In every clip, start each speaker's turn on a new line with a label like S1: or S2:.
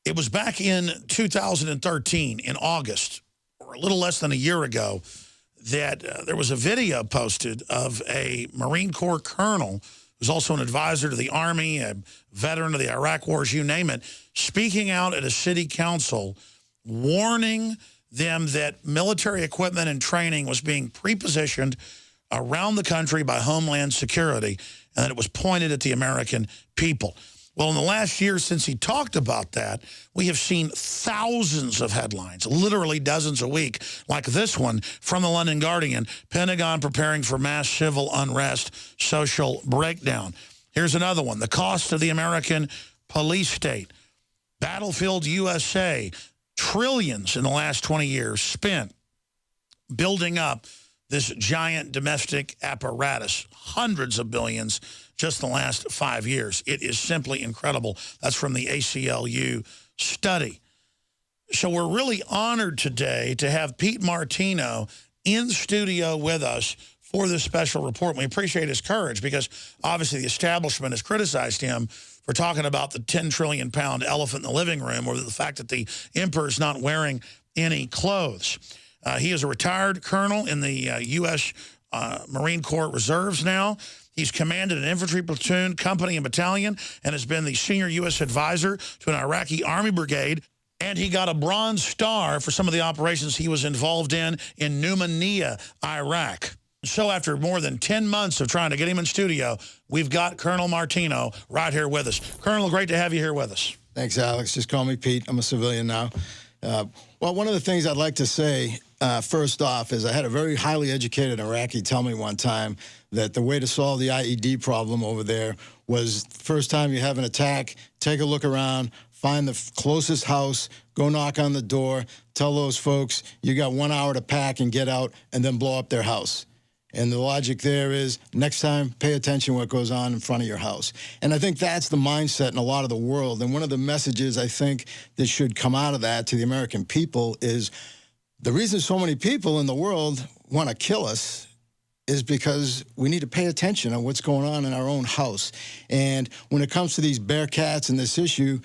S1: It was back in 2013, in August, or a little less than a year ago, that there was a video posted of a Marine Corps colonel who's also an advisor to the Army, a veteran of the Iraq Wars, you name it, speaking out at a city council, warning them that military equipment and training was being pre-positioned around the country by Homeland Security, and that it was pointed at the American people. Well, in the last year since he talked about that, we have seen thousands of headlines, literally dozens a week, like this one from the London Guardian, Pentagon preparing for mass civil unrest, social breakdown. Here's another one, the cost of the American police state. Battlefield USA, trillions in the last 20 years spent building up this giant domestic apparatus, hundreds of billions just the last 5 years. It is simply incredible. That's from the ACLU study. So we're really honored today to have Pete Martino in studio with us for this special report. And we appreciate his courage because obviously the establishment has criticized him for talking about the 10 trillion pound elephant in the living room, or the fact that the emperor is not wearing any clothes. He is a retired colonel in the U.S. Marine Corps Reserves now. He's commanded an infantry platoon, company, and battalion, and has been the senior U.S. advisor to an Iraqi Army brigade. And he got a Bronze Star for some of the operations he was involved in Numania, Iraq. So after more than 10 months of trying to get him in studio, we've got Colonel Martino right here with us. Colonel, great to have you here with us.
S2: Thanks, Alex. Just call me Pete. I'm a civilian now. Well, one of the things I'd like to say, first off, is I had a very highly educated Iraqi tell me one time that the way to solve the IED problem over there was the first time you have an attack, take a look around, find the closest house, go knock on the door, tell those folks you got 1 hour to pack and get out, and then blow up their house. And the logic there is, next time, pay attention to what goes on in front of your house. And I think that's the mindset in a lot of the world. And one of the messages I think that should come out of that to the American people is the reason so many people in the world want to kill us is because we need to pay attention on what's going on in our own house. And when it comes to these Bearcats and this issue,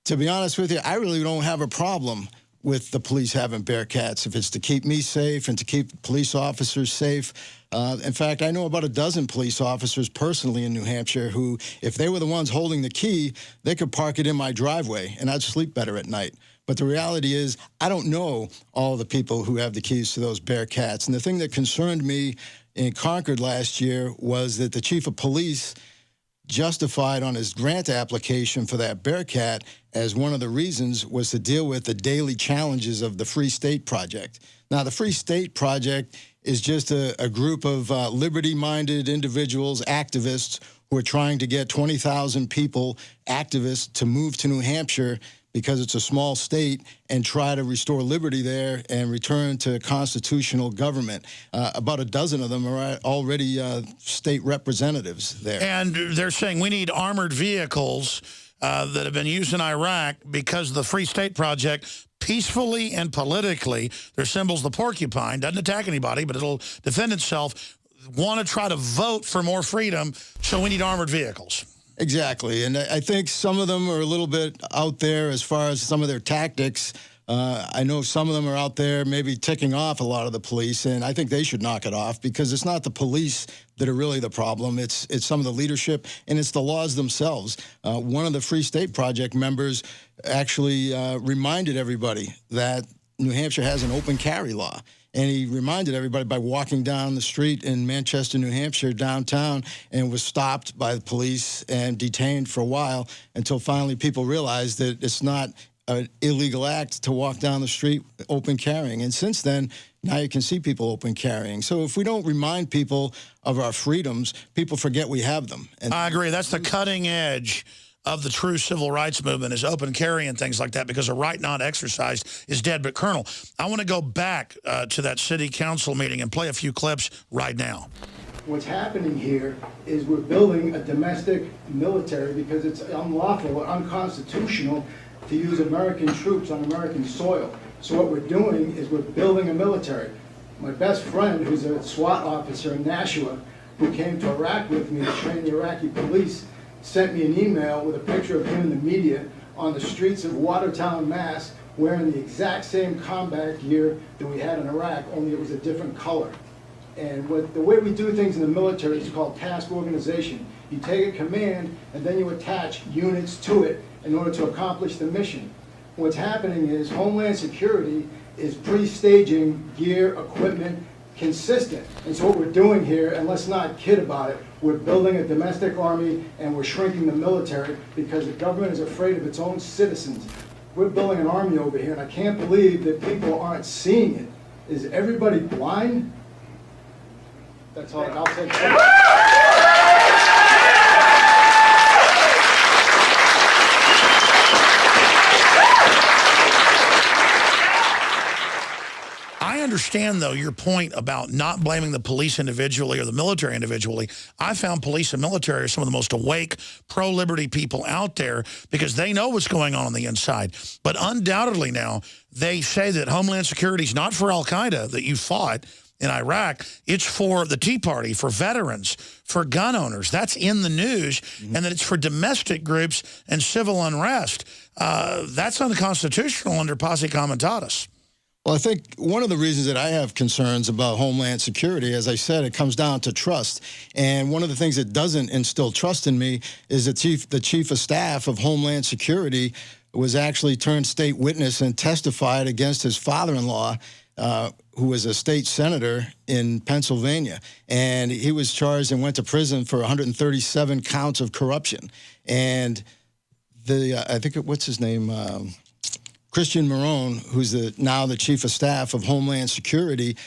S2: to be honest with you, I really don't have a problem with the police having Bearcats if it's to keep me safe and to keep police officers safe. In fact, I know about a dozen police officers personally in New Hampshire who, if they were the ones holding the key, they could park it in my driveway and I'd sleep better at night. But the reality is, I don't know all the people who have the keys to those Bearcats. And the thing that concerned me in Concord last year was that the chief of police justified on his grant application for that Bearcat as one of the reasons was to deal with the daily challenges of the Free State Project. Now, the Free State Project is just a group of liberty-minded individuals, activists, who are trying to get 20,000 people, activists, to move to New Hampshire because it's a small state and try to restore liberty there and return to constitutional government. About a dozen of them are already state representatives there.
S1: And they're saying we need armored vehicles that have been used in Iraq because the Free State Project, peacefully and politically, their symbol's the porcupine, doesn't attack anybody, but it'll defend itself, want to try to vote for more freedom, so we need armored vehicles.
S2: Exactly, and I think some of them are a little bit out there as far as some of their tactics. I know some of them are out there maybe ticking off a lot of the police, and I think they should knock it off because it's not the police that are really the problem. It's some of the leadership, and it's the laws themselves. One of the Free State Project members actually reminded everybody that New Hampshire has an open carry law. And he reminded everybody by walking down the street in Manchester, New Hampshire, downtown, and was stopped by the police and detained for a while until finally people realized that it's not an illegal act to walk down the street open carrying. And since then, now you can see people open carrying. So if we don't remind people of our freedoms, people forget we have them. And
S1: I agree. That's the cutting edge of the true civil rights movement, is open carry and things like that, because a right not exercised is dead. But, Colonel, I want to go back to that city council meeting and play a few clips right now.
S3: What's happening here is we're building a domestic military because it's unlawful or unconstitutional to use American troops on American soil. So what we're doing is we're building a military. My best friend, who's a SWAT officer in Nashua, who came to Iraq with me to train the Iraqi police, sent me an email with a picture of him in the media on the streets of Watertown, Mass, wearing the exact same combat gear that we had in Iraq, only it was a different color. And the way we do things in the military is called task organization. You take a command and then you attach units to it in order to accomplish the mission. What's happening is Homeland Security is pre-staging gear, equipment, consistent. And so what we're doing here, and let's not kid about it, we're building a domestic army and we're shrinking the military because the government is afraid of its own citizens. We're building an army over here, and I can't believe that people aren't seeing it. Is everybody blind? That's all. I'll take it.
S1: I understand, though, your point about not blaming the police individually or the military individually. I found police and military are some of the most awake, pro-liberty people out there because they know what's going on the inside. But undoubtedly now, they say that Homeland Security is not for al-Qaeda that you fought in Iraq. It's for the Tea Party, for veterans, for gun owners. That's in the news. And that it's for domestic groups and civil unrest. That's unconstitutional under posse comitatus.
S2: Well, I think one of the reasons that I have concerns about Homeland Security, as I said, it comes down to trust. And one of the things that doesn't instill trust in me is the chief of staff of Homeland Security was actually turned state witness and testified against his father-in-law, who was a state senator in Pennsylvania. And he was charged and went to prison for 137 counts of corruption. And I think, what's his name? Christian Marone, who's now the chief of staff of Homeland Security,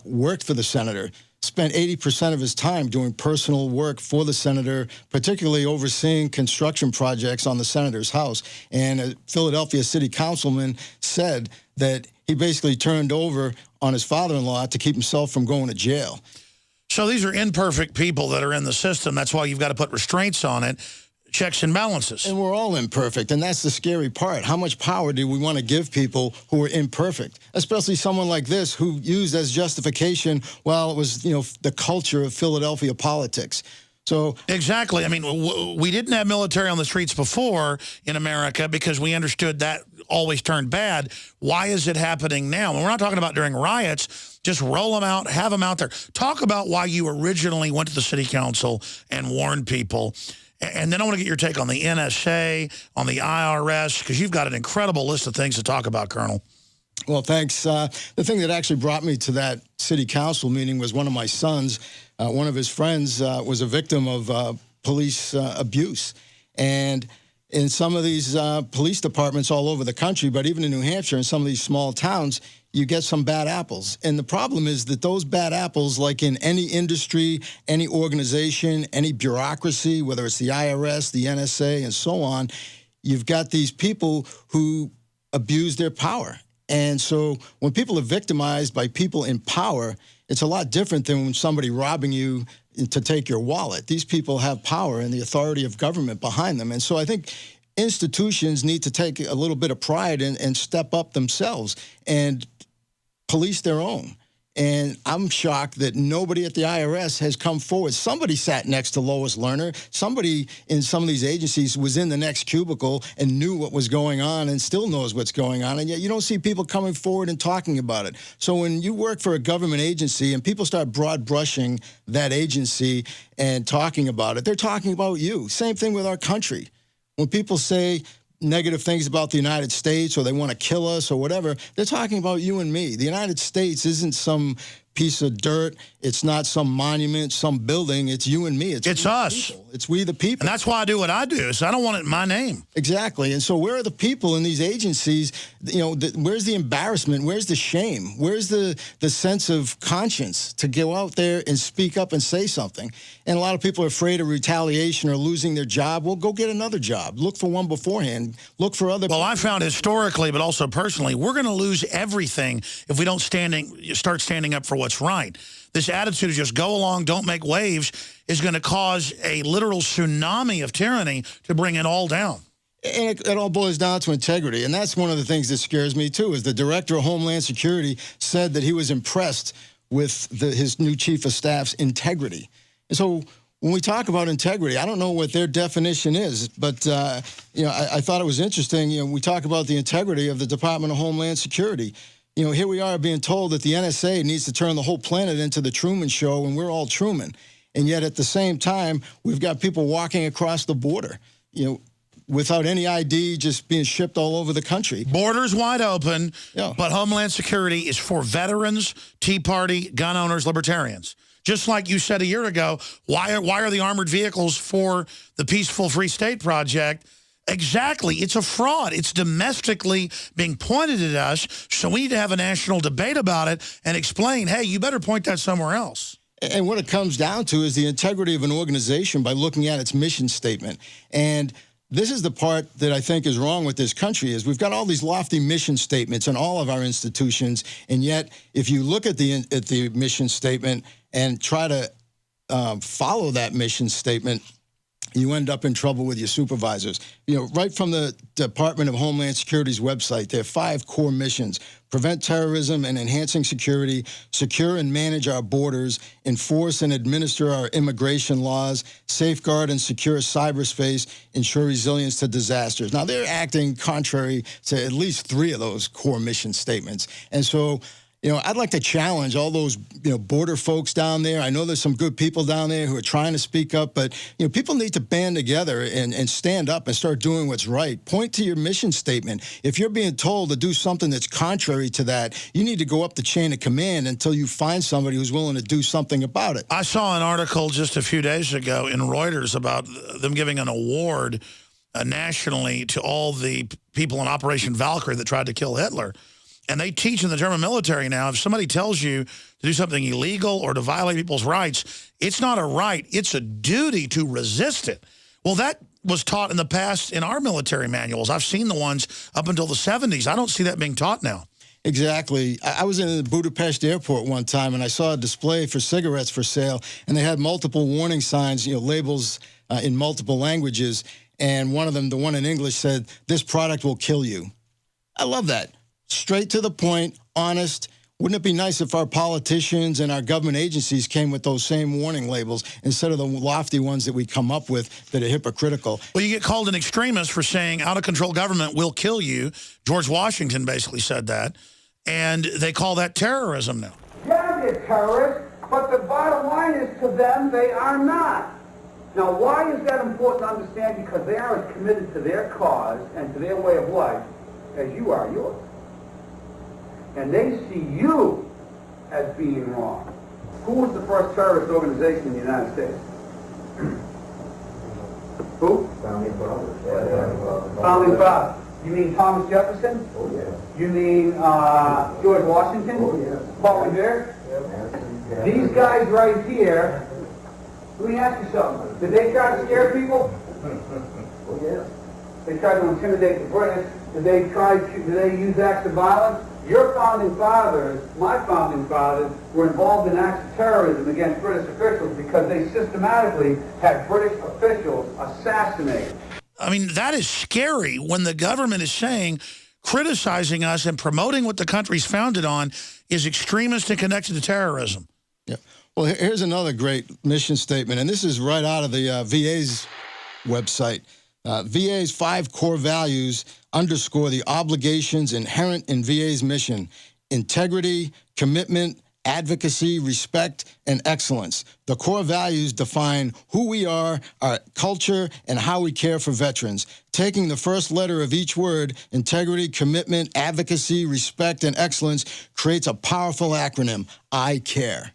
S2: worked for the senator, spent 80% of his time doing personal work for the senator, particularly overseeing construction projects on the senator's house. And a Philadelphia city councilman said that he basically turned over on his father-in-law to keep himself from going to jail.
S1: So these are imperfect people that are in the system. That's why you've got to put restraints on it. Checks and balances.
S2: And we're all imperfect, and that's the scary part. How much power do we want to give people who are imperfect, especially someone like this who used as justification, well, it was, the culture of Philadelphia politics. So
S1: exactly. I mean, we didn't have military on the streets before in America because we understood that always turned bad. Why is it happening now? And we're not talking about during riots. Just roll them out, have them out there. Talk about why you originally went to the city council and warned people. And then I want to get your take on the NSA, on the IRS, because you've got an incredible list of things to talk about, Colonel.
S2: Well, thanks. The thing that actually brought me to that city council meeting was one of my sons. One of his friends was a victim of police abuse. And in some of these police departments all over the country, but even in New Hampshire, in some of these small towns, you get some bad apples. And the problem is that those bad apples, like in any industry, any organization, any bureaucracy, whether it's the IRS, the NSA, and so on, you've got these people who abuse their power. And so when people are victimized by people in power, it's a lot different than when somebody robbing you to take your wallet. These people have power and the authority of government behind them. And so I think institutions need to take a little bit of pride and step up themselves and police their own. And I'm shocked that nobody at the IRS has come forward. Somebody sat next to Lois Lerner. Somebody in some of these agencies was in the next cubicle and knew what was going on and still knows what's going on. And yet you don't see people coming forward and talking about it. So when you work for a government agency and people start broad brushing that agency and talking about it, they're talking about you. Same thing with our country. When people say negative things about the United States or they want to kill us or whatever, they're talking about you and me. The United States isn't some piece of dirt. It's not some monument, some building. It's you and me.
S1: It's us.
S2: It's we the people.
S1: And that's why I do what I do. So I don't want it in my name.
S2: Exactly. And so where are the people in these agencies? Where's the embarrassment? Where's the shame? Where's the sense of conscience to go out there and speak up and say something? And a lot of people are afraid of retaliation or losing their job. Well, go get another job. Look for one beforehand. Look for other.
S1: Well, I found historically, but also personally, we're going to lose everything if we don't start standing up for what's right. This attitude of just go along, don't make waves, is going to cause a literal tsunami of tyranny to bring it all down.
S2: And it all boils down to integrity. And that's one of the things that scares me, too, is the director of Homeland Security said that he was impressed with his new chief of staff's integrity. And so when we talk about integrity, I don't know what their definition is, but I thought it was interesting. We talk about the integrity of the Department of Homeland Security. Here we are being told that the NSA needs to turn the whole planet into the Truman Show, and we're all Truman. And yet, at the same time, we've got people walking across the border, without any ID, just being shipped all over the country.
S1: Borders wide open, but Homeland Security is for veterans, Tea Party, gun owners, libertarians. Just like you said a year ago, why are the armored vehicles for the Peaceful Free State Project? Exactly. It's a fraud. It's domestically being pointed at us, so we need to have a national debate about it and explain, hey, you better point that somewhere else.
S2: And what it comes down to is the integrity of an organization by looking at its mission statement. And this is the part that I think is wrong with this country is we've got all these lofty mission statements in all of our institutions, and yet if you look at the mission statement and try to follow that mission statement, you end up in trouble with your supervisors. Right from the Department of Homeland Security's website, there are 5 core missions: prevent terrorism and enhancing security, secure and manage our borders, enforce and administer our immigration laws, safeguard and secure cyberspace, ensure resilience to disasters. Now, they're acting contrary to at least 3 of those core mission statements. And so, I'd like to challenge all those, border folks down there. I know there's some good people down there who are trying to speak up, but, people need to band together and stand up and start doing what's right. Point to your mission statement. If you're being told to do something that's contrary to that, you need to go up the chain of command until you find somebody who's willing to do something about it.
S1: I saw an article just a few days ago in Reuters about them giving an award nationally to all the people in Operation Valkyrie that tried to kill Hitler. And they teach in the German military now, if somebody tells you to do something illegal or to violate people's rights, it's not a right, it's a duty to resist it. Well, that was taught in the past in our military manuals. I've seen the ones up until the 70s. I don't see that being taught now.
S2: Exactly. I was in the Budapest airport one time, and I saw a display for cigarettes for sale, and they had multiple warning signs, labels in multiple languages, and one of them, the one in English, said, "This product will kill you." I love that. Straight to the point, honest. Wouldn't it be nice if our politicians and our government agencies came with those same warning labels instead of the lofty ones that we come up with that are hypocritical?
S1: Well, you get called an extremist for saying out-of-control government will kill you. George Washington basically said that. And they call that terrorism now.
S4: Yeah, they're terrorists, but the bottom line is to them, they are not. Now, why is that important to understand? Because they are as committed to their cause and to their way of life as you are yours. And they see you as being wrong. Who was the first terrorist organization in the United States? Who?
S5: Founding Fathers.
S4: Founding Fathers. You mean Thomas Jefferson?
S5: Oh, yeah.
S4: You mean George Washington?
S5: Oh, yeah.
S4: Paul Revere?
S5: Yeah.
S4: These guys right here, let me ask you something. Did they try to scare people?
S5: Oh, yeah.
S4: They tried to intimidate the British. Did they use acts of violence? Your founding fathers, my founding fathers, were involved in acts of terrorism against British officials because they systematically had British officials assassinated.
S1: I mean, that is scary when the government is saying, criticizing us and promoting what the country's founded on is extremist and connected to terrorism.
S2: Yeah. Well, here's another great mission statement, and this is right out of the VA's website. VA's 5 core values underscore the obligations inherent in VA's mission: integrity, commitment, advocacy, respect, and excellence. The core values define who we are, our culture, and how we care for veterans. Taking the first letter of each word, integrity, commitment, advocacy, respect, and excellence, creates a powerful acronym: I care.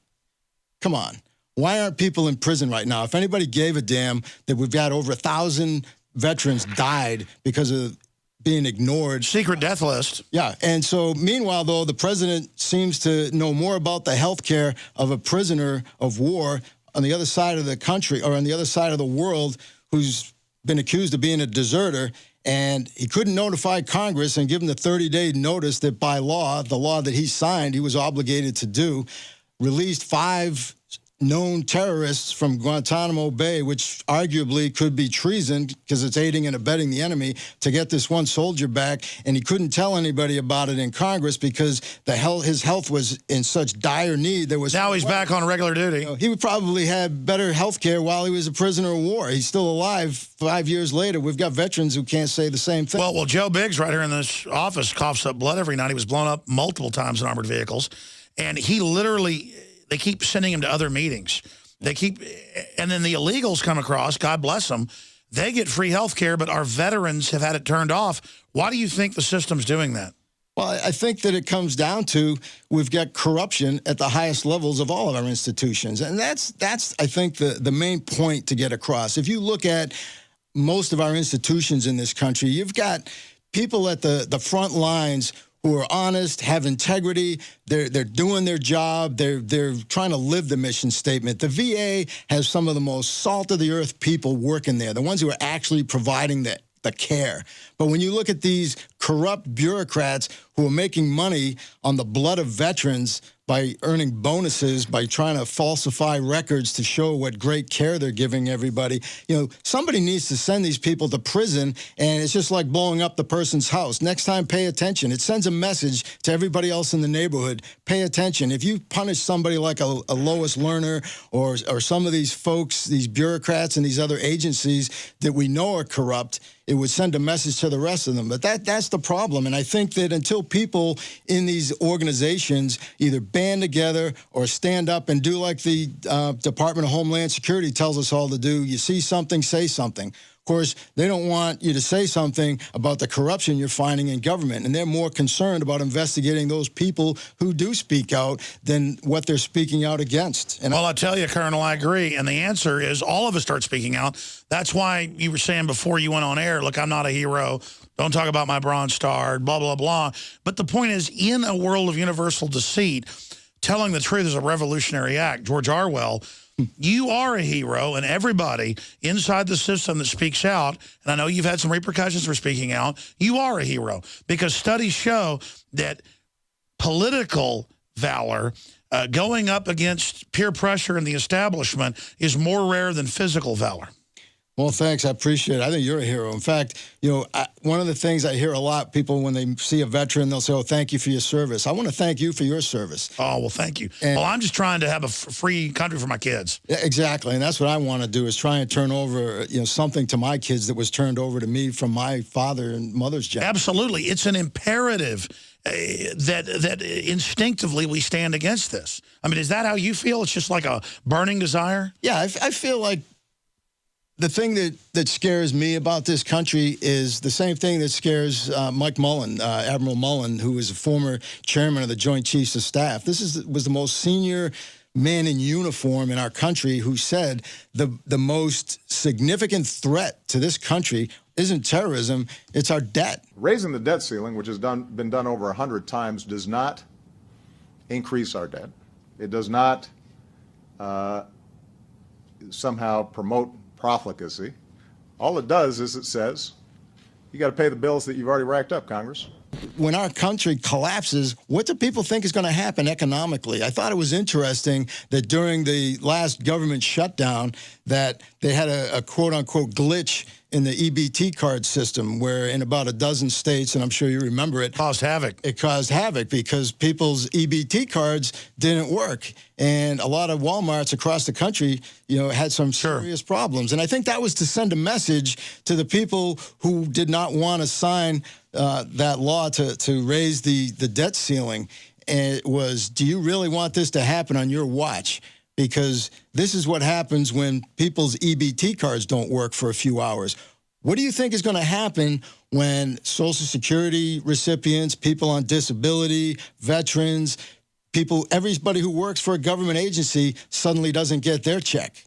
S2: Come on. Why aren't people in prison right now? If anybody gave a damn that we've got over 1,000 veterans died because of being ignored.
S1: Secret death list.
S2: Yeah, and so meanwhile, though, the president seems to know more about the health care of a prisoner of war on the other side of the country or on the other side of the world who's been accused of being a deserter, and he couldn't notify Congress and give them the 30-day notice that by law, the law that he signed, he was obligated to do, released 5 known terrorists from Guantanamo Bay, which arguably could be treason because it's aiding and abetting the enemy, to get this one soldier back, and he couldn't tell anybody about it in Congress because his health was in such dire need.
S1: Now he's back on regular duty.
S2: He would probably had better health care while he was a prisoner of war. He's still alive 5 years later. We've got veterans who can't say the same thing.
S1: Well, Joe Biggs right here in this office coughs up blood every night. He was blown up multiple times in armored vehicles, and he literally... They keep sending him to other meetings. And then the illegals come across, God bless them, they get free health care, but our veterans have had it turned off. Why do you think the system's doing that?
S2: Well, I think that it comes down to we've got corruption at the highest levels of all of our institutions. And that's I think, the main point to get across. If you look at most of our institutions in this country, you've got people at the front lines who are honest, have integrity, they're doing their job, they're trying to live the mission statement. The VA has some of the most salt-of-the-earth people working there, the ones who are actually providing the care. But when you look at these corrupt bureaucrats who are making money on the blood of veterans by earning bonuses, by trying to falsify records to show what great care they're giving everybody, somebody needs to send these people to prison, and it's just like blowing up the person's house. Next time, pay attention. It sends a message to everybody else in the neighborhood. Pay attention. If you punish somebody like a Lois Lerner or some of these folks, these bureaucrats and these other agencies that we know are corrupt, it would send a message to the rest of them. But that's the problem. And I think that until people in these organizations either band together or stand up and do like the Department of Homeland Security tells us all to do, you see something, say something. Of course, they don't want you to say something about the corruption you're finding in government, and they're more concerned about investigating those people who do speak out than what they're speaking out against. And
S1: well, I tell you, Colonel, I agree. And the answer is all of us start speaking out. That's why you were saying before you went on air, look, I'm not a hero. Don't talk about my Bronze Star, blah, blah, blah. But the point is, in a world of universal deceit, telling the truth is a revolutionary act. George Orwell, you are a hero, and everybody inside the system that speaks out, and I know you've had some repercussions for speaking out, you are a hero. Because studies show that political valor, going up against peer pressure in the establishment, is more rare than physical valor.
S2: Well, thanks. I appreciate it. I think you're a hero. In fact, one of the things I hear a lot, people, when they see a veteran, they'll say, oh, thank you for your service. I want to thank you for your service.
S1: Oh, well, thank you. Well, I'm just trying to have a free country for my kids.
S2: Yeah, exactly. And that's what I want to do, is try and turn over, something to my kids that was turned over to me from my father and mother's generation.
S1: Absolutely. It's an imperative that instinctively we stand against this. I mean, is that how you feel? It's just like a burning desire?
S2: Yeah, I feel like the thing that scares me about this country is the same thing that scares Mike Mullen, Admiral Mullen, who was a former chairman of the Joint Chiefs of Staff. This was the most senior man in uniform in our country who said the most significant threat to this country isn't terrorism, it's our debt.
S6: Raising the debt ceiling, which has been done over 100 times, does not increase our debt. It does not somehow promote profligacy. All it does is it says, you got to pay the bills that you've already racked up, Congress.
S2: When our country collapses, what do people think is going to happen economically? I thought it was interesting that during the last government shutdown that they had a quote-unquote glitch in the EBT card system where in about a dozen states, and I'm sure you remember it.
S1: Caused havoc.
S2: It caused havoc because people's EBT cards didn't work. And a lot of Walmarts across the country, had some serious problems. And I think that was to send a message to the people who did not want to sign that law to raise the debt ceiling. And it was, do you really want this to happen on your watch? Because this is what happens when people's EBT cards don't work for a few hours. What do you think is going to happen when Social Security recipients, people on disability, veterans, everybody who works for a government agency suddenly doesn't get their check?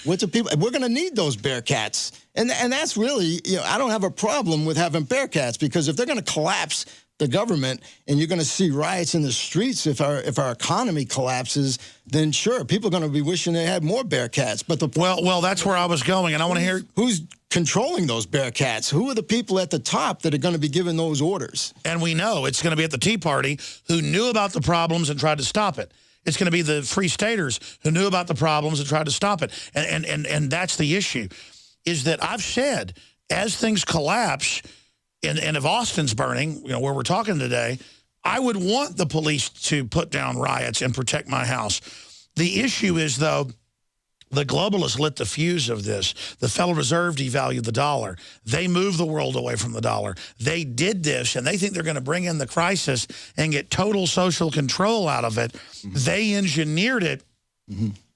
S2: We're going to need those Bearcats. And that's really, I don't have a problem with having Bearcats, because if they're going to collapse the government and you're going to see riots in the streets if our economy collapses, then sure, people are going to be wishing they had more Bearcats. But
S1: well, that's where I was going, and I want to hear
S2: who's controlling those Bearcats. Who are the people at the top that are going to be giving those orders?
S1: And we know it's going to be at the Tea Party who knew about the problems and tried to stop it. It's going to be the free staters who knew about the problems and tried to stop it. And that's the issue, is that I've said, as things collapse, and if Austin's burning, where we're talking today, I would want the police to put down riots and protect my house. The issue is, though, the globalists lit the fuse of this. The Federal Reserve devalued the dollar. They moved the world away from the dollar. They did this, and they think they're going to bring in the crisis and get total social control out of it. They engineered it.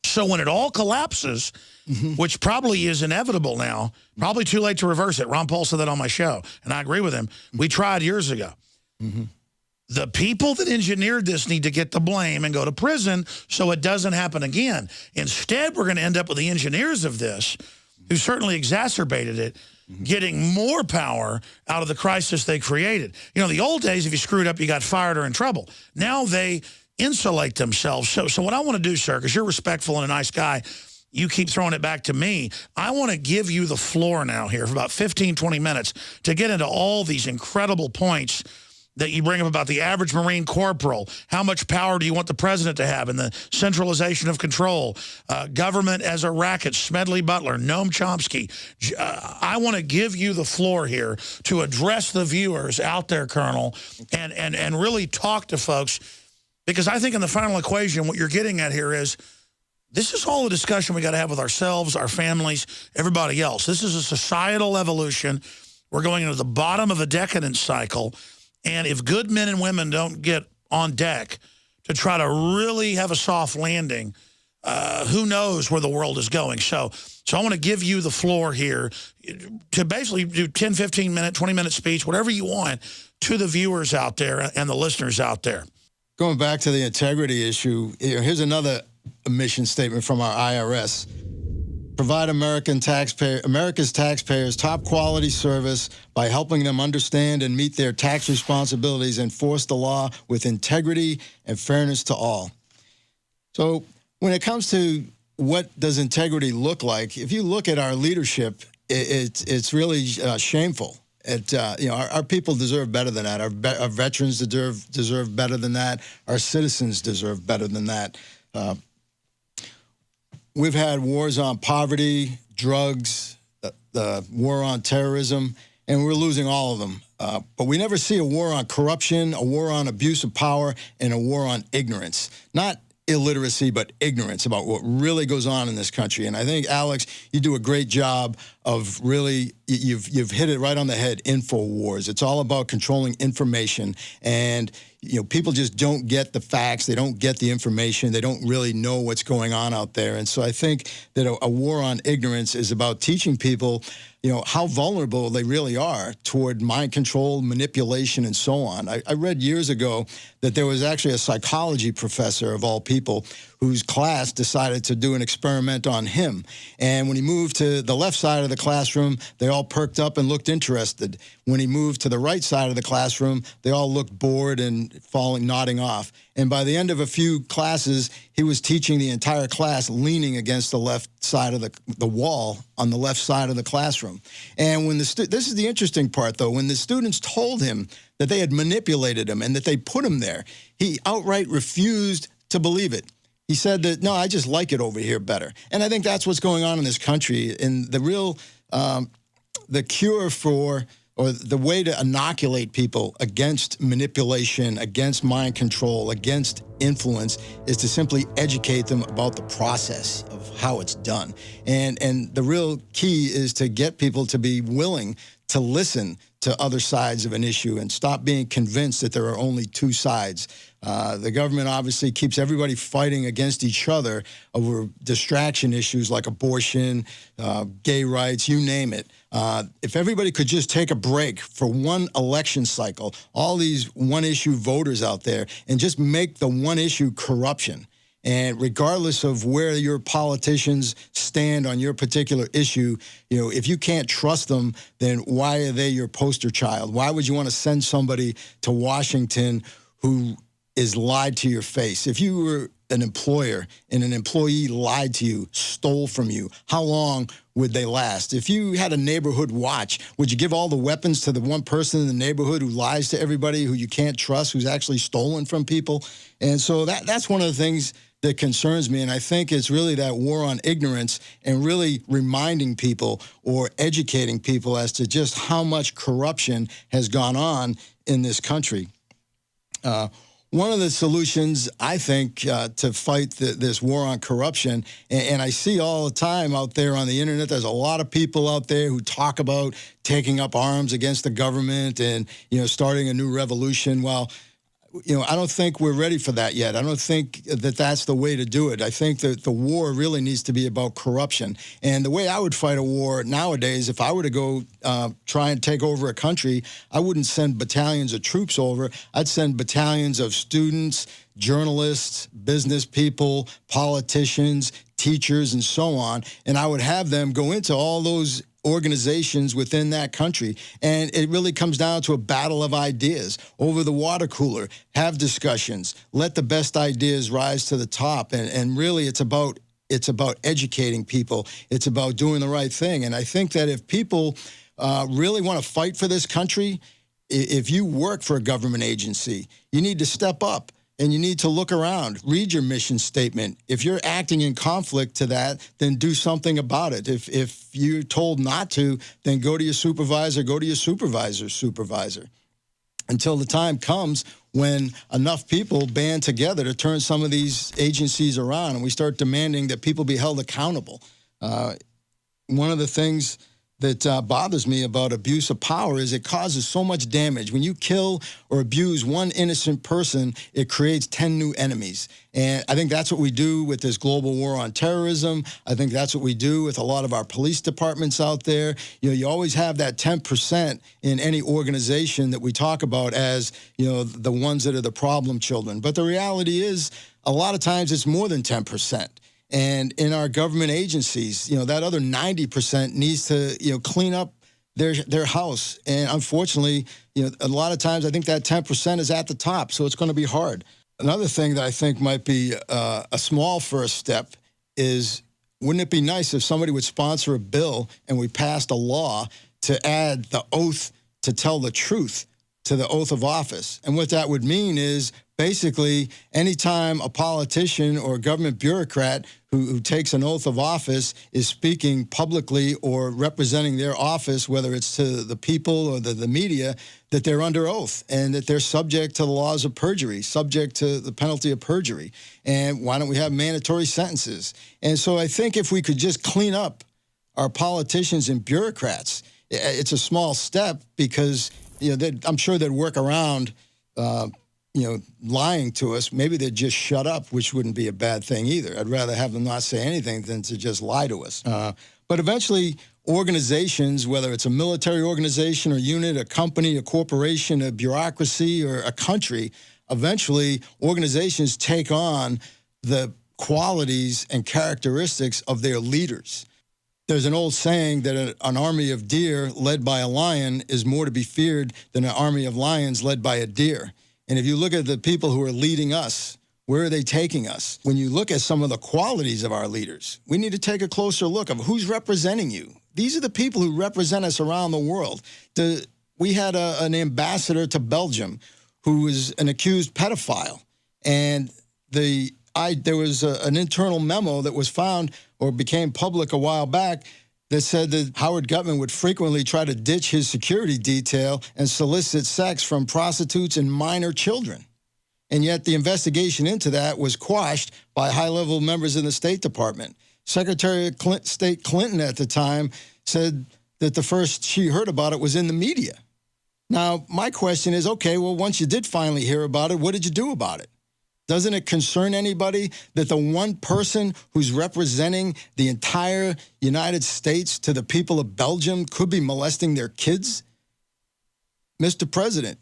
S1: So when it all collapses, which probably is inevitable now, probably too late to reverse it. Ron Paul said that on my show, and I agree with him. We tried years ago. The people that engineered this need to get the blame and go to prison so it doesn't happen again. Instead, we're going to end up with the engineers of this, who certainly exacerbated it, getting more power out of the crisis they created. The old days, if you screwed up, you got fired or in trouble. Now they insulate themselves. So what I want to do, sir, because you're respectful and a nice guy, you keep throwing it back to me. I want to give you the floor now here for about 15, 20 minutes to get into all these incredible points that you bring up about the average Marine corporal. How much power do you want the president to have in the centralization of control? Government as a racket, Smedley Butler, Noam Chomsky. I want to give you the floor here to address the viewers out there, Colonel, and really talk to folks, because I think in the final equation, what you're getting at here is, this is all a discussion we got to have with ourselves, our families, everybody else. This is a societal evolution. We're going into the bottom of a decadence cycle. And if good men and women don't get on deck to try to really have a soft landing, who knows where the world is going. So I want to give you the floor here to basically do 10, 15 minute, 20-minute speech, whatever you want, to the viewers out there and the listeners out there.
S2: Going back to the integrity issue, here's another mission statement from our IRS. Provide America's taxpayers top quality service by helping them understand and meet their tax responsibilities, and enforce the law with integrity and fairness to all. So when it comes to what does integrity look like, if you look at our leadership, it's really shameful. Our people deserve better than that. Our veterans deserve better than that. Our citizens deserve better than that. We've had wars on poverty, drugs, the war on terrorism, and we're losing all of them. But we never see a war on corruption, a war on abuse of power, and a war on ignorance. Not illiteracy, but ignorance about what really goes on in this country. And I think, Alex, you do a great job of really, you've hit it right on the head, InfoWars. It's all about controlling information, and people just don't get the facts. They don't get the information. They don't really know what's going on out there. And so I think that a war on ignorance is about teaching people, how vulnerable they really are toward mind control, manipulation, and so on. I read years ago that there was actually a psychology professor, of all people, whose class decided to do an experiment on him. And when he moved to the left side of the classroom, they all perked up and looked interested. When he moved to the right side of the classroom, they all looked bored and nodding off. And by the end of a few classes, he was teaching the entire class leaning against the left side of the wall on the left side of the classroom. And when this is the interesting part, though, when the students told him that they had manipulated him and that they put him there, he outright refused to believe it. He said that, no, I just like it over here better. And I think that's what's going on in this country. And the real, the cure for, or the way to inoculate people against manipulation, against mind control, against influence, is to simply educate them about the process of how it's done. And the real key is to get people to be willing to listen to other sides of an issue and stop being convinced that there are only two sides. The government obviously keeps everybody fighting against each other over distraction issues like abortion, gay rights, you name it. If everybody could just take a break for one election cycle, all these one-issue voters out there, and just make the one issue corruption. And regardless of where your politicians stand on your particular issue, if you can't trust them, then why are they your poster child? Why would you want to send somebody to Washington who is lied to your face? If you were an employer and an employee lied to you, stole from you, how long would they last? If you had a neighborhood watch, would you give all the weapons to the one person in the neighborhood who lies to everybody, who you can't trust, who's actually stolen from people? And so that's one of the things that concerns me, and I think it's really that war on ignorance and really reminding people or educating people as to just how much corruption has gone on in this country. One of the solutions, I think, to fight this war on corruption, and I see all the time out there on the internet, there's a lot of people out there who talk about taking up arms against the government and, starting a new revolution. Well, I don't think we're ready for that yet. I don't think that that's the way to do it. I think that the war really needs to be about corruption. And the way I would fight a war nowadays, if I were to go try and take over a country, I wouldn't send battalions of troops over. I'd send battalions of students, journalists, business people, politicians, teachers, and so on. And I would have them go into all those organizations within that country. And it really comes down to a battle of ideas over the water cooler, have discussions, let the best ideas rise to the top. And really it's about educating people. It's about doing the right thing. And I think that if people really want to fight for this country, if you work for a government agency, you need to step up. And you need to look around, read your mission statement. If you're acting in conflict to that, then do something about it. If you're told not to, then go to your supervisor, go to your supervisor's supervisor. Until the time comes when enough people band together to turn some of these agencies around and we start demanding that people be held accountable. One of the things that bothers me about abuse of power is it causes so much damage. When you kill or abuse one innocent person, it creates 10 new enemies. And I think that's what we do with this global war on terrorism. I think that's what we do with a lot of our police departments out there. You always have that 10% in any organization that we talk about as, the ones that are the problem children. But the reality is, a lot of times it's more than 10%. And in our government agencies, that other 90% needs to, clean up their house. And unfortunately, a lot of times I think that 10% is at the top, so it's going to be hard. Another thing that I think might be a small first step is, wouldn't it be nice if somebody would sponsor a bill and we passed a law to add the oath to tell the truth to the oath of office? And what that would mean is, basically, anytime a politician or a government bureaucrat who takes an oath of office is speaking publicly or representing their office, whether it's to the people or the media, that they're under oath and that they're subject to the laws of perjury, subject to the penalty of perjury. And why don't we have mandatory sentences? And so I think if we could just clean up our politicians and bureaucrats, it's a small step because I'm sure they'd work around lying to us. Maybe they'd just shut up, which wouldn't be a bad thing either. I'd rather have them not say anything than to just lie to us. But eventually, organizations, whether it's a military organization or unit, a company, a corporation, a bureaucracy, or a country, eventually organizations take on the qualities and characteristics of their leaders. There's an old saying that an army of deer led by a lion is more to be feared than an army of lions led by a deer. And if you look at the people who are leading us, where are they taking us? When you look at some of the qualities of our leaders, we need to take a closer look of who's representing you. These are the people who represent us around the world. We had an ambassador to Belgium who was an accused pedophile. And there was an internal memo that was found or became public a while back that said that Howard Gutman would frequently try to ditch his security detail and solicit sex from prostitutes and minor children. And yet the investigation into that was quashed by high-level members in the State Department. Secretary of State Clinton at the time said that the first she heard about it was in the media. Now, my question is, okay, well, once you did finally hear about it, what did you do about it? Doesn't it concern anybody that the one person who's representing the entire United States to the people of Belgium could be molesting their kids? Mr. President,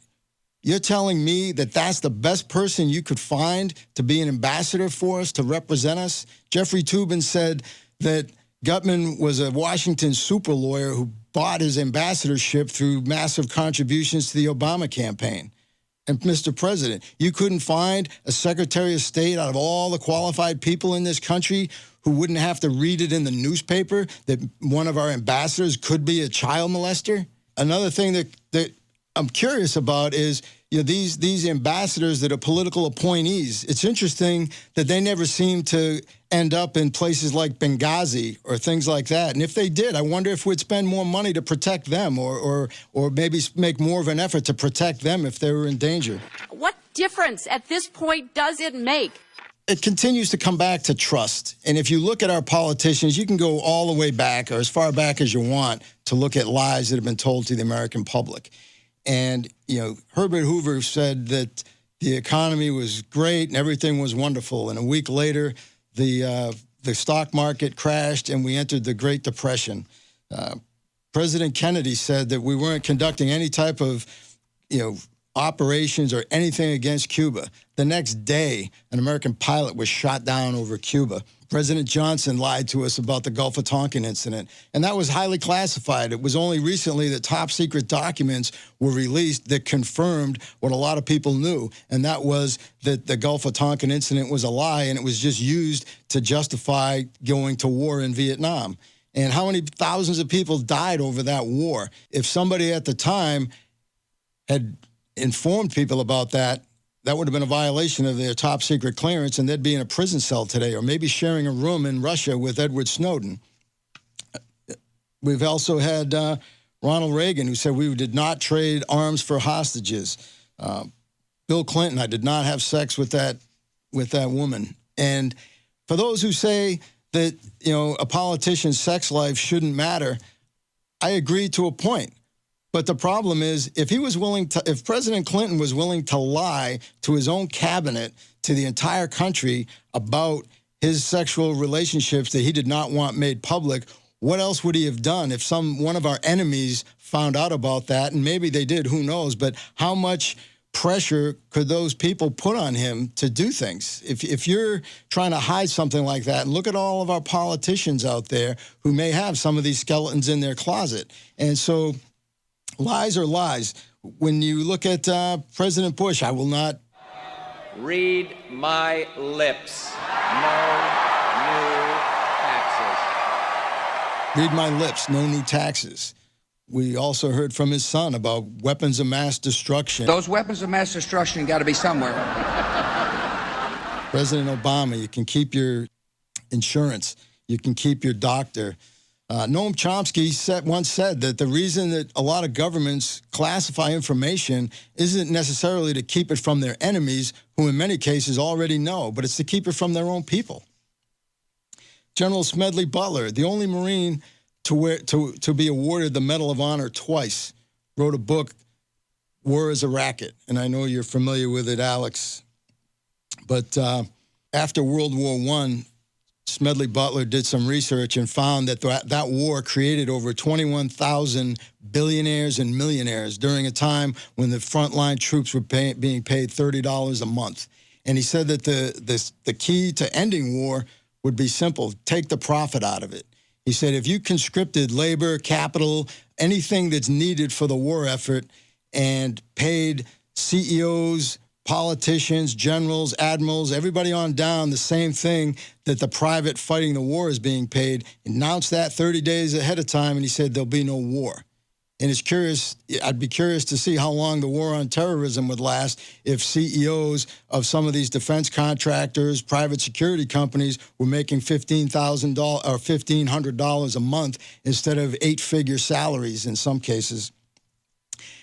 S2: you're telling me that that's the best person you could find to be an ambassador for us, to represent us? Jeffrey Toobin said that Gutman was a Washington super lawyer who bought his ambassadorship through massive contributions to the Obama campaign. And Mr. President, you couldn't find a Secretary of State out of all the qualified people in this country who wouldn't have to read it in the newspaper that one of our ambassadors could be a child molester? Another thing that I'm curious about is, you know, these ambassadors that are political appointees. It's interesting that they never seem to end up in places like Benghazi or things like that. And if they did, I wonder if we'd spend more money to protect them, or maybe make more of an effort to protect them if they were in danger.
S7: What difference at this point does it make?
S2: It continues to come back to trust. And if you look at our politicians, you can go all the way back, or as far back as you want, to look at lies that have been told to the American public. And, you know, Herbert Hoover said that the economy was great and everything was wonderful. And a week later, the stock market crashed and we entered the Great Depression. President Kennedy said that we weren't conducting any type of, you know, operations or anything against Cuba. The next day, an American pilot was shot down over Cuba. President Johnson lied to us about the Gulf of Tonkin incident, and that was highly classified. It was only recently that top secret documents were released that confirmed what a lot of people knew, and that was that the Gulf of Tonkin incident was a lie, and it was just used to justify going to war in Vietnam. And how many thousands of people died over that war? If somebody at the time had informed people about that, that would have been a violation of their top secret clearance, and they'd be in a prison cell today, or maybe sharing a room in Russia with Edward Snowden. We've also had Ronald Reagan, who said we did not trade arms for hostages. Bill Clinton, I did not have sex with that woman. And for those who say that, you know, a politician's sex life shouldn't matter, I agree to a point. But the problem is, if President Clinton was willing to lie to his own cabinet, to the entire country about his sexual relationships that he did not want made public, what else would he have done if one of our enemies found out about that? And maybe they did, who knows? But how much pressure could those people put on him to do things? If you're trying to hide something like that, and look at all of our politicians out there who may have some of these skeletons in their closet. And so lies are lies. When you look at President Bush, I will not
S8: read my lips. No new taxes.
S2: read my lips, no new taxes. We also heard from his son about weapons of mass destruction.
S9: Those weapons of mass destruction got to be somewhere.
S2: President Obama, you can keep your insurance. You can keep your doctor. Noam Chomsky once said that the reason that a lot of governments classify information isn't necessarily to keep it from their enemies, who in many cases already know, but it's to keep it from their own people. General Smedley Butler, the only Marine to be awarded the Medal of Honor twice, wrote a book, War is a Racket. And I know you're familiar with it, Alex. But after World War I, Smedley Butler did some research and found that that war created over 21,000 billionaires and millionaires during a time when the frontline troops were being paid $30 a month. And he said that the key to ending war would be simple: take the profit out of it. He said if you conscripted labor, capital, anything that's needed for the war effort, and paid CEOs, politicians, generals, admirals, everybody on down the same thing that the private fighting the war is being paid, announced that 30 days ahead of time, and he said there'll be no war. And it's curious, I'd be curious to see how long the war on terrorism would last if CEOs of some of these defense contractors, private security companies were making $15,000 or $1,500 a month instead of 8-figure salaries in some cases.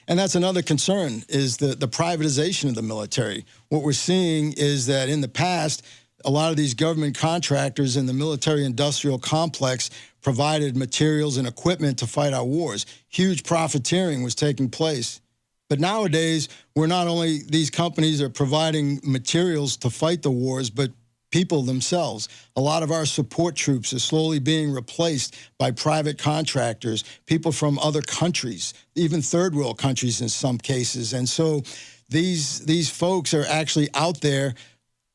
S2: And that's another concern, is the privatization of the military. What we're seeing is that in the past, a lot of these government contractors in the military-industrial complex provided materials and equipment to fight our wars. Huge profiteering was taking place. But nowadays, we're not only these companies are providing materials to fight the wars, but people themselves. A lot of our support troops are slowly being replaced by private contractors, people from other countries, even third world countries in some cases. And so these folks are actually out there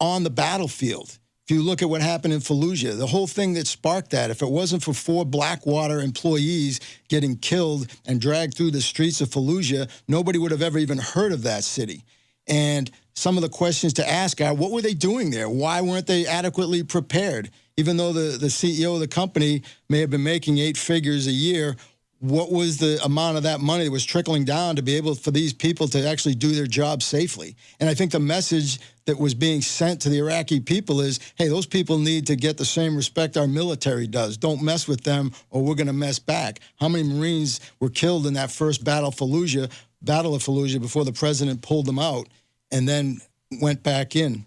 S2: on the battlefield. If you look at what happened in Fallujah, the whole thing that sparked that, if it wasn't for 4 Blackwater employees getting killed and dragged through the streets of Fallujah, nobody would have ever even heard of that city. And some of the questions to ask are, what were they doing there? Why weren't they adequately prepared? Even though the CEO of the company may have been making 8 figures a year, what was the amount of that money that was trickling down to be able for these people to actually do their job safely? And I think the message that was being sent to the Iraqi people is, hey, those people need to get the same respect our military does. Don't mess with them or we're going to mess back. How many Marines were killed in that first Battle of Fallujah before the president pulled them out and then went back in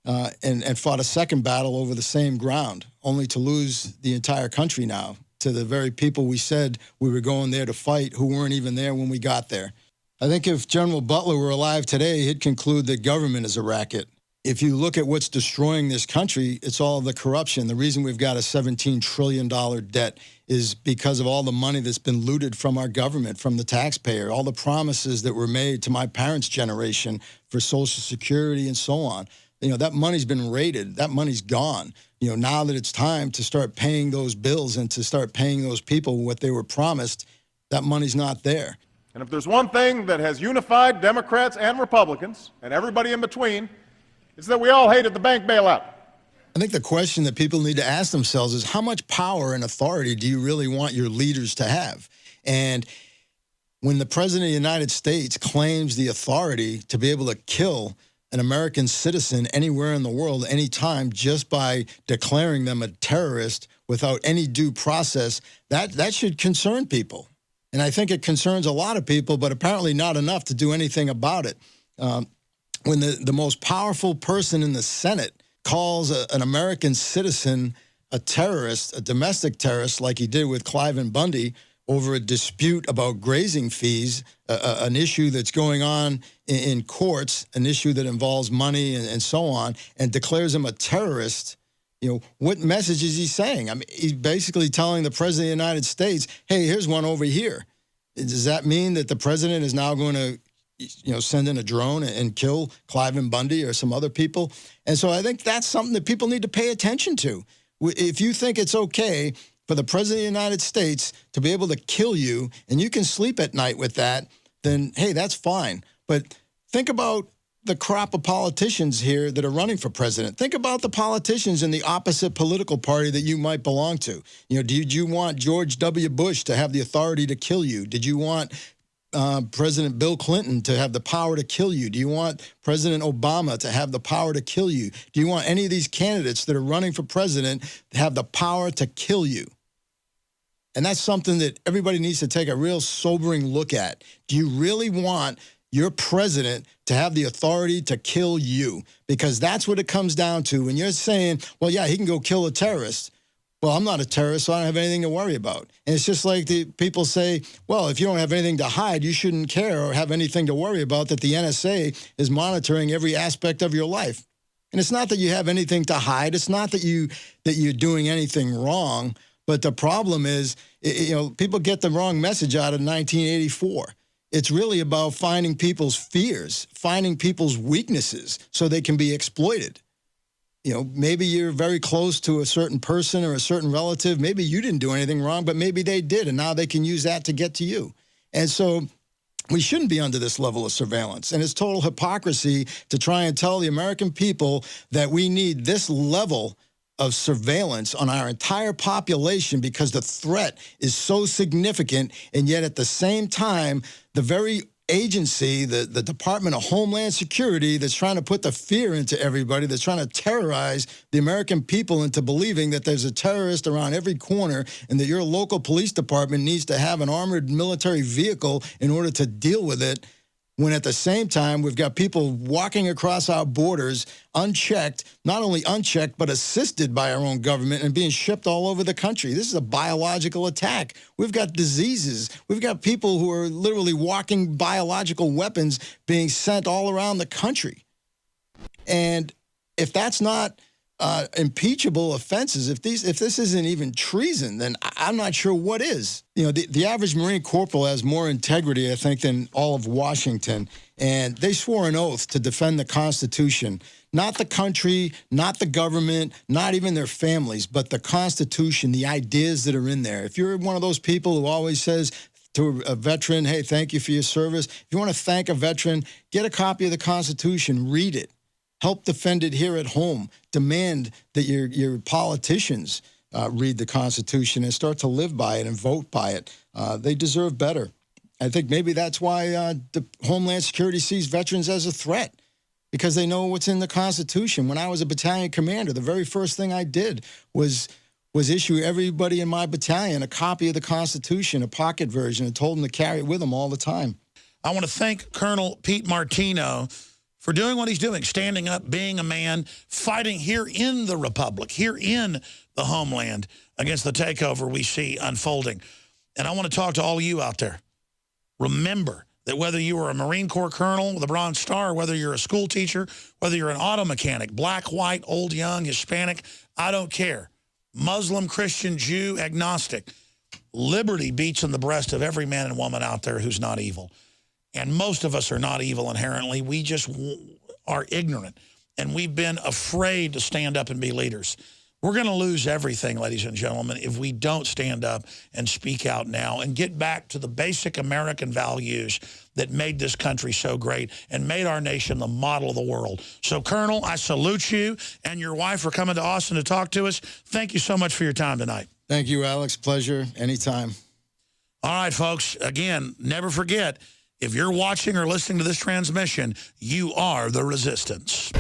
S2: and fought a second battle over the same ground, only to lose the entire country now to the very people we said we were going there to fight who weren't even there when we got there. I think if General Butler were alive today, he'd conclude that government is a racket. If you look at what's destroying this country, it's all the corruption. The reason we've got a $17 trillion debt is because of all the money that's been looted from our government, from the taxpayer, all the promises that were made to my parents' generation for Social Security and so on. You know, that money's been raided. That money's gone. You know, now that it's time to start paying those bills and to start paying those people what they were promised, that money's not there.
S6: And if there's one thing that has unified Democrats and Republicans and everybody in between, it's that we all hated the bank bailout.
S2: I think the question that people need to ask themselves is, how much power and authority do you really want your leaders to have? And when the President of the United States claims the authority to be able to kill an American citizen anywhere in the world, anytime, just by declaring them a terrorist without any due process, that should concern people. And I think it concerns a lot of people, but apparently not enough to do anything about it. When the most powerful person in the Senate calls an American citizen a terrorist, a domestic terrorist, like he did with Cliven Bundy, over a dispute about grazing fees, an issue that's going on in courts, an issue that involves money and so on, and declares him a terrorist, you know, what message is he saying? I mean, he's basically telling the President of the United States, hey, here's one over here. Does that mean that the President is now going to, you know, send in a drone and kill Cliven Bundy or some other people? And so I think that's something that people need to pay attention to. If you think it's okay for the President of the United States to be able to kill you and you can sleep at night with that, then, hey, that's fine. But think about the crop of politicians here that are running for president. Think about the politicians in the opposite political party that you might belong to. You know, did you want George W. Bush to have the authority to kill you? Did you want President Bill Clinton to have the power to kill you? Do you want President Obama to have the power to kill you? Do you want any of these candidates that are running for president to have the power to kill you? And that's something that everybody needs to take a real sobering look at. Do you really want your president to have the authority to kill you? Because that's what it comes down to. When you're saying, well, yeah, he can go kill a terrorist. Well, I'm not a terrorist, so I don't have anything to worry about. And it's just like the people say, well, if you don't have anything to hide, you shouldn't care or have anything to worry about that the NSA is monitoring every aspect of your life. And it's not that you have anything to hide. It's not that you're doing anything wrong. But the problem is, you know, people get the wrong message out of 1984. It's really about finding people's fears, finding people's weaknesses so they can be exploited. You know, maybe you're very close to a certain person or a certain relative. Maybe you didn't do anything wrong, but maybe they did, and now they can use that to get to you. And so we shouldn't be under this level of surveillance. And it's total hypocrisy to try and tell the American people that we need this level of surveillance on our entire population because the threat is so significant, and yet at the same time, the very agency, the Department of Homeland Security, that's trying to put the fear into everybody, that's trying to terrorize the American people into believing that there's a terrorist around every corner and that your local police department needs to have an armored military vehicle in order to deal with it, when at the same time we've got people walking across our borders unchecked, not only unchecked, but assisted by our own government and being shipped all over the country. This is a biological attack. We've got diseases. We've got people who are literally walking biological weapons being sent all around the country. And if that's not impeachable offenses, if this isn't even treason, then I'm not sure what is. You know, the average Marine corporal has more integrity, I think, than all of Washington. And they swore an oath to defend the Constitution, not the country, not the government, not even their families, but the Constitution, the ideas that are in there. If you're one of those people who always says to a veteran, hey, thank you for your service. If you want to thank a veteran, get a copy of the Constitution, read it. Help defend it here at home. Demand that your politicians read the Constitution and start to live by it and vote by it. They deserve better. I think maybe that's why the Homeland Security sees veterans as a threat, because they know what's in the Constitution. When I was a battalion commander, the very first thing I did was issue everybody in my battalion a copy of the Constitution, a pocket version, and told them to carry it with them all the time.
S1: I want to thank Colonel Pete Martino for doing what he's doing, standing up, being a man, fighting here in the Republic, here in the homeland against the takeover we see unfolding. And I want to talk to all of you out there. Remember that whether you are a Marine Corps colonel with a Bronze Star, whether you're a school teacher, whether you're an auto mechanic, black, white, old, young, Hispanic, I don't care. Muslim, Christian, Jew, agnostic. Liberty beats in the breast of every man and woman out there who's not evil. And most of us are not evil inherently. We just are ignorant. And we've been afraid to stand up and be leaders. We're going to lose everything, ladies and gentlemen, if we don't stand up and speak out now and get back to the basic American values that made this country so great and made our nation the model of the world. So, Colonel, I salute you and your wife for coming to Austin to talk to us. Thank you so much for your time tonight.
S2: Thank you, Alex. Pleasure. Anytime.
S1: All right, folks. Again, never forget, if you're watching or listening to this transmission, you are the resistance.